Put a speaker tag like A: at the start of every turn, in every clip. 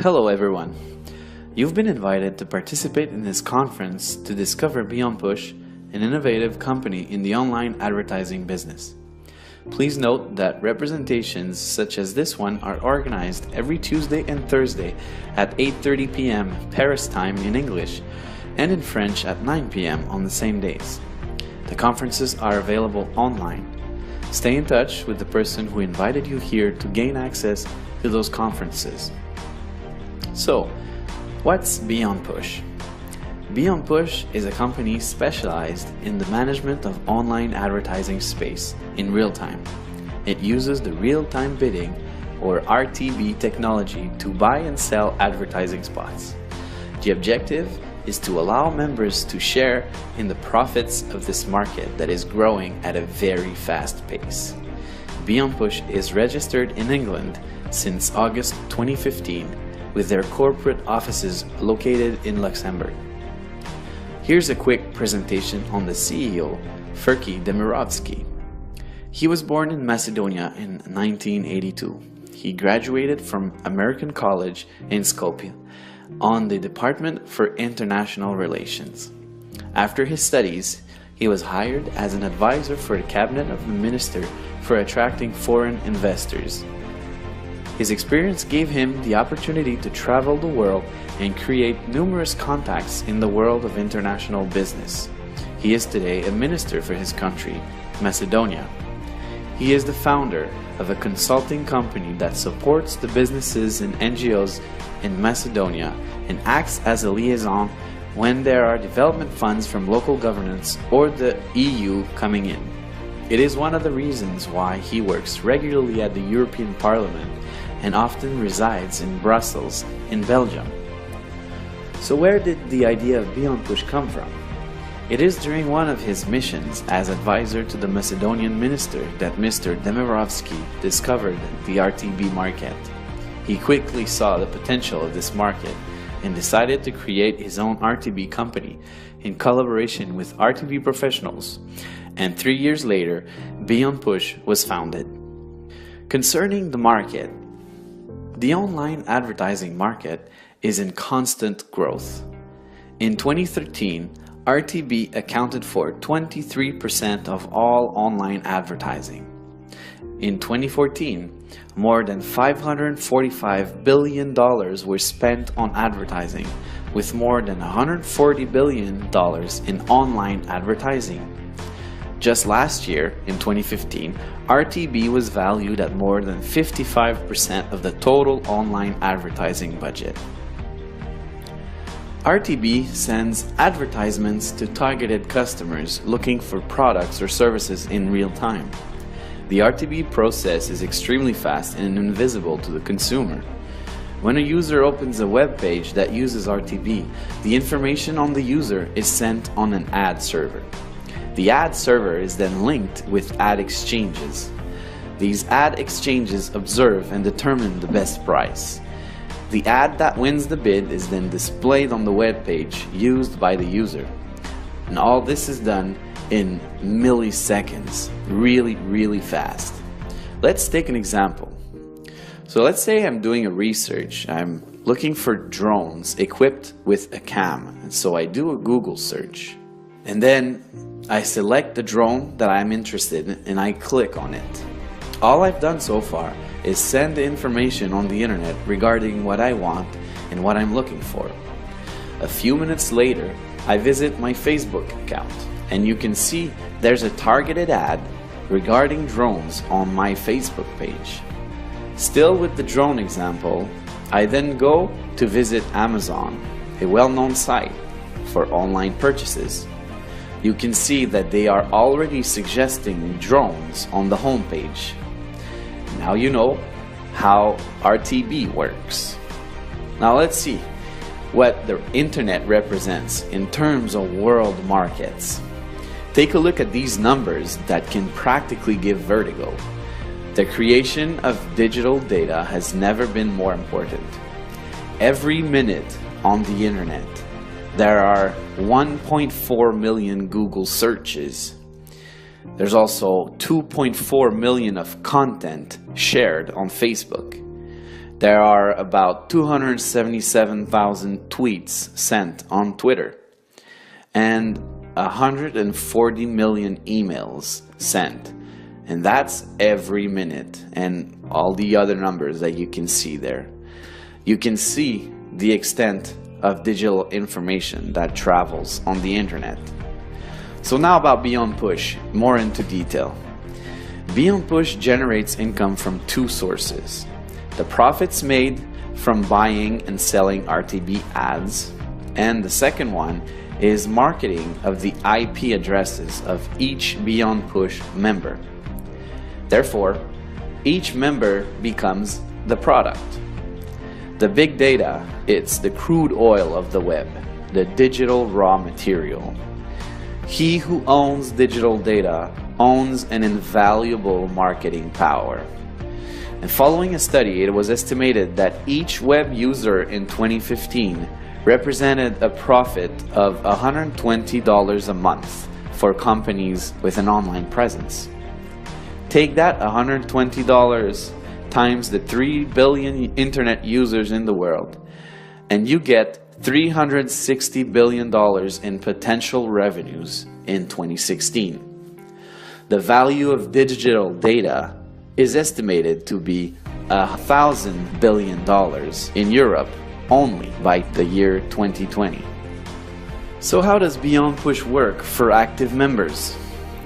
A: Hello everyone. You've been invited to participate in this conference to discover Beonpush, an innovative company in the online advertising business. Please note that representations such as this one are organized every Tuesday and Thursday at 8:30 p.m. Paris time in English and in French at 9 p.m. on the same days. The conferences are available online. Stay in touch with the person who invited you here to gain access to those conferences. So, what's Beonpush? Beonpush is a company specialized in the management of online advertising space in real time. It uses the real-time bidding or RTB technology to buy and sell advertising spots. The objective is to allow members to share in the profits of this market that is growing at a very fast pace. Beonpush is registered in England since August 2015 with their corporate offices located in Luxembourg. Here's a quick presentation on the CEO, Ferki Demirovski. He was born in Macedonia in 1982. He graduated from American College in Skopje on the Department for International Relations. After his studies, he was hired as an advisor for the cabinet of the minister for attracting foreign investors. His experience gave him the opportunity to travel the world and create numerous contacts in the world of international business. He is today a minister for his country, Macedonia. He is the founder of a consulting company that supports the businesses and NGOs in Macedonia and acts as a liaison when there are development funds from local governments or the EU coming in. It is one of the reasons why he works regularly at the European Parliament and often resides in Brussels, in Belgium. So where did the idea of Beonpush come from? It is during one of his missions as advisor to the Macedonian minister that Mr. Demirovski discovered the RTB market. He quickly saw the potential of this market and decided to create his own RTB company in collaboration with RTB professionals, and 3 years later, Beonpush was founded. Concerning the market, the online advertising market is in constant growth. In 2013, RTB accounted for 23% of all online advertising. In 2014, more than $545 billion were spent on advertising, with more than $140 billion in online advertising. Just last year, in 2015, RTB was valued at more than 55% of the total online advertising budget. RTB sends advertisements to targeted customers looking for products or services in real time. The RTB process is extremely fast and invisible to the consumer. When a user opens a web page that uses RTB, the information on the user is sent on an ad server. The ad server is then linked with ad exchanges. These ad exchanges observe and determine the best price. The ad that wins the bid is then displayed on the web page used by the user. And all this is done in milliseconds, really fast. Let's take an example. So let's say I'm doing a research. I'm looking for drones equipped with a cam. And so I do a Google search. And then I select the drone that I'm interested in and I click on it. All I've done so far is send the information on the internet regarding what I want and what I'm looking for. A few minutes later, I visit my Facebook account and you can see there's a targeted ad regarding drones on my Facebook page. Still with the drone example, I then go to visit Amazon, a well-known site for online purchases. You can see that they are already suggesting drones on the homepage. Now you know how RTB works. Now let's see what the internet represents in terms of world markets. Take a look at these numbers that can practically give vertigo. The creation of digital data has never been more important. Every minute on the internet, there are 1.4 million Google searches. There's also 2.4 million of content shared on Facebook. There are about 277,000 tweets sent on Twitter and 140 million emails sent. And that's every minute, and all the other numbers that you can see there. You can see the extent of digital information that travels on the internet. So now about Beonpush, more into detail. Beonpush generates income from two sources: the profits made from buying and selling RTB ads, and the second one is marketing of the IP addresses of each Beonpush member. Therefore, each member becomes the product. The big data, it's the crude oil of the web, the digital raw material. He who owns digital data owns an invaluable marketing power. And following a study, it was estimated that each web user in 2015 represented a profit of $120 a month for companies with an online presence. Take that $120 times the 3 billion internet users in the world, and you get $360 billion in potential revenues in 2016. The value of digital data is estimated to be $1,000 billion in Europe only by the year 2020. So how does Beonpush work for active members?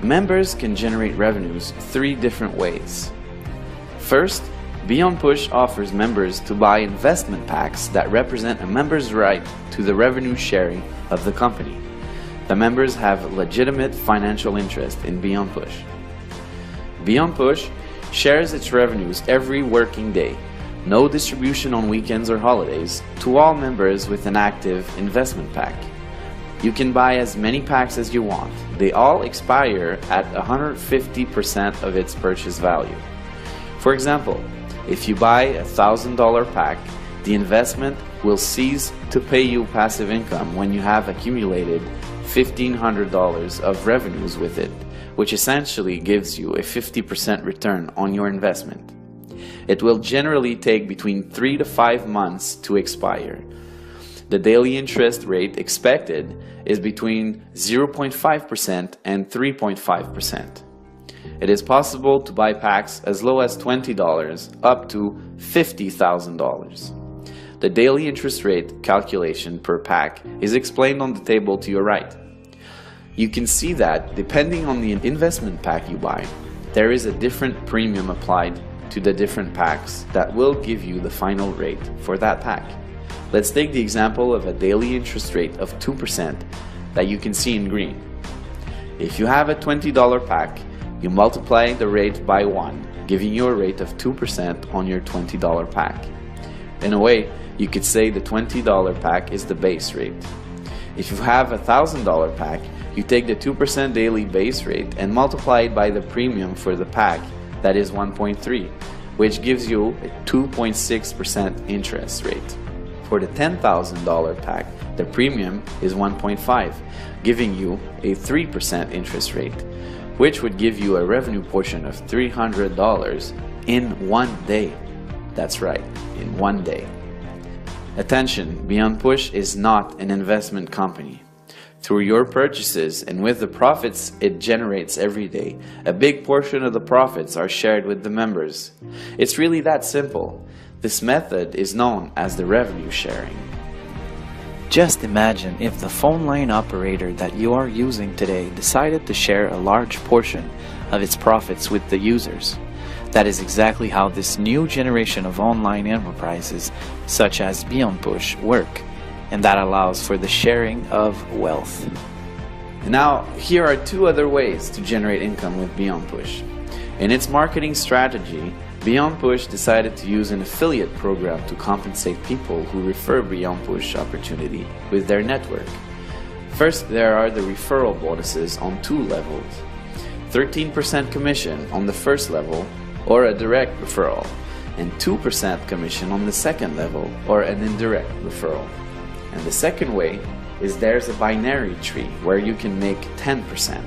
A: Members can generate revenues 3 different ways. First, Beonpush offers members to buy investment packs that represent a member's right to the revenue sharing of the company. The members have legitimate financial interest in Beonpush. Beonpush shares its revenues every working day, no distribution on weekends or holidays, to all members with an active investment pack. You can buy as many packs as you want. They all expire at 150% of its purchase value. For example, if you buy a $1,000 pack, the investment will cease to pay you passive income when you have accumulated $1,500 of revenues with it, which essentially gives you a 50% return on your investment. It will generally take between 3 to 5 months to expire. The daily interest rate expected is between 0.5% and 3.5%. It is possible to buy packs as low as $20 up to $50,000. The daily interest rate calculation per pack is explained on the table to your right. You can see that depending on the investment pack you buy, there is a different premium applied to the different packs that will give you the final rate for that pack. Let's take the example of a daily interest rate of 2% that you can see in green. If you have a $20 pack, you multiply the rate by 1, giving you a rate of 2% on your $20 pack. In a way, you could say the $20 pack is the base rate. If you have a $1,000 pack, you take the 2% daily base rate and multiply it by the premium for the pack, that is 1.3, which gives you a 2.6% interest rate. For the $10,000 pack, the premium is 1.5, giving you a 3% interest rate, which would give you a revenue portion of $300 in 1 day. That's right, in 1 day. Attention, Beonpush is not an investment company. Through your purchases and with the profits it generates every day, a big portion of the profits are shared with the members. It's really that simple. This method is known as the revenue sharing.
B: Just imagine if the phone line operator that you are using today decided to share a large portion of its profits with the users. That is exactly how this new generation of online enterprises, such as Beonpush, work, and that allows for the sharing of wealth.
A: Now, here are 2 other ways to generate income with Beonpush. In its marketing strategy, Beonpush decided to use an affiliate program to compensate people who refer Beonpush opportunity with their network. First, there are the referral bonuses on 2 levels. 13% commission on the first level, or a direct referral, and 2% commission on the second level, or an indirect referral. And the second way is there's a binary tree where you can make 10%.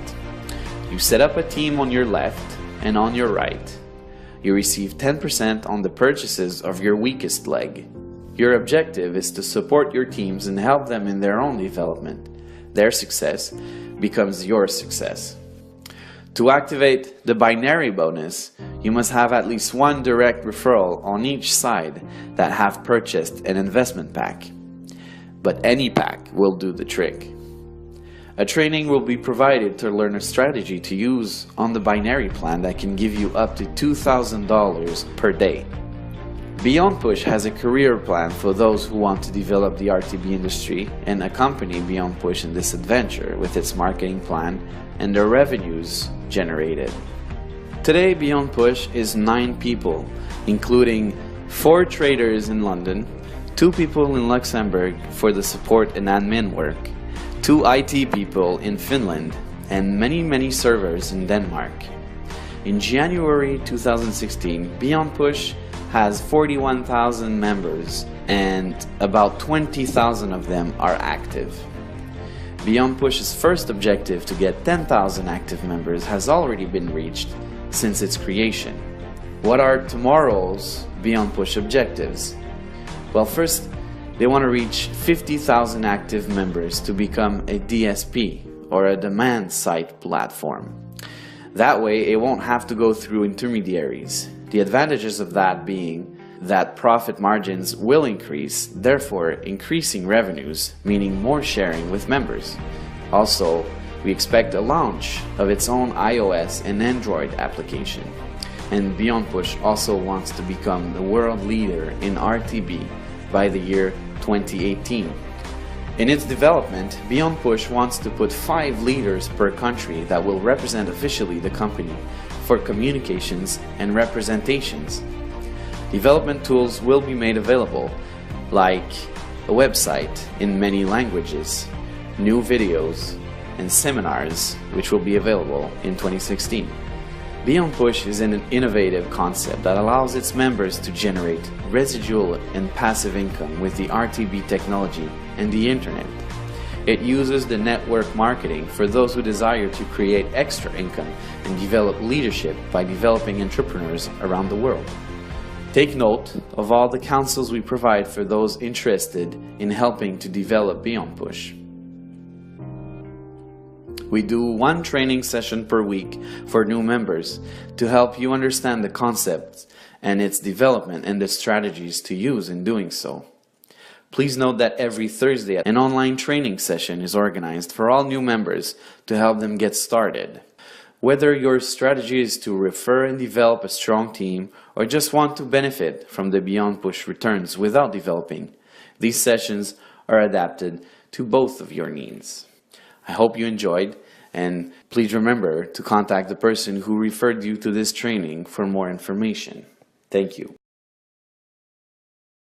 A: You set up a team on your left and on your right. you receive 10% on the purchases of your weakest leg. Your objective is to support your teams and help them in their own development. Their success becomes your success. To activate the binary bonus, you must have at least one direct referral on each side that have purchased an investment pack. But any pack will do the trick. A training will be provided to learn a strategy to use on the binary plan that can give you up to $2,000 per day. Beonpush has a career plan for those who want to develop the RTB industry and accompany Beonpush in this adventure with its marketing plan and the revenues generated. Today, Beonpush is 9 people, including 4 traders in London, 2 people in Luxembourg for the support and admin work, 2 IT people in Finland, and many servers in Denmark. In January 2016, Beonpush has 41,000 members and about 20,000 of them are active. Beonpush's first objective to get 10,000 active members has already been reached since its creation. What are tomorrow's Beonpush objectives? Well, first, they want to reach 50,000 active members to become a DSP, or a demand side platform. That way, it won't have to go through intermediaries. The advantages of that being that profit margins will increase, therefore increasing revenues, meaning more sharing with members. Also, we expect a launch of its own iOS and Android application. And Beonpush also wants to become the world leader in RTB by the year 2018. In its development, Beonpush wants to put 5 leaders per country that will represent officially the company for communications and representations. Development tools will be made available, like a website in many languages, new videos, and seminars, which will be available in 2016. Beonpush is an innovative concept that allows its members to generate residual and passive income with the RTB technology and the internet. It uses the network marketing for those who desire to create extra income and develop leadership by developing entrepreneurs around the world. Take note of all the counsels we provide for those interested in helping to develop Beonpush. We do 1 training session per week for new members to help you understand the concepts and its development and the strategies to use in doing so. Please note that every Thursday an online training session is organized for all new members to help them get started. Whether your strategy is to refer and develop a strong team or just want to benefit from the Beonpush returns without developing, these sessions are adapted to both of your needs. I hope you enjoyed, and please remember to contact the person who referred you to this training for more information. Thank you.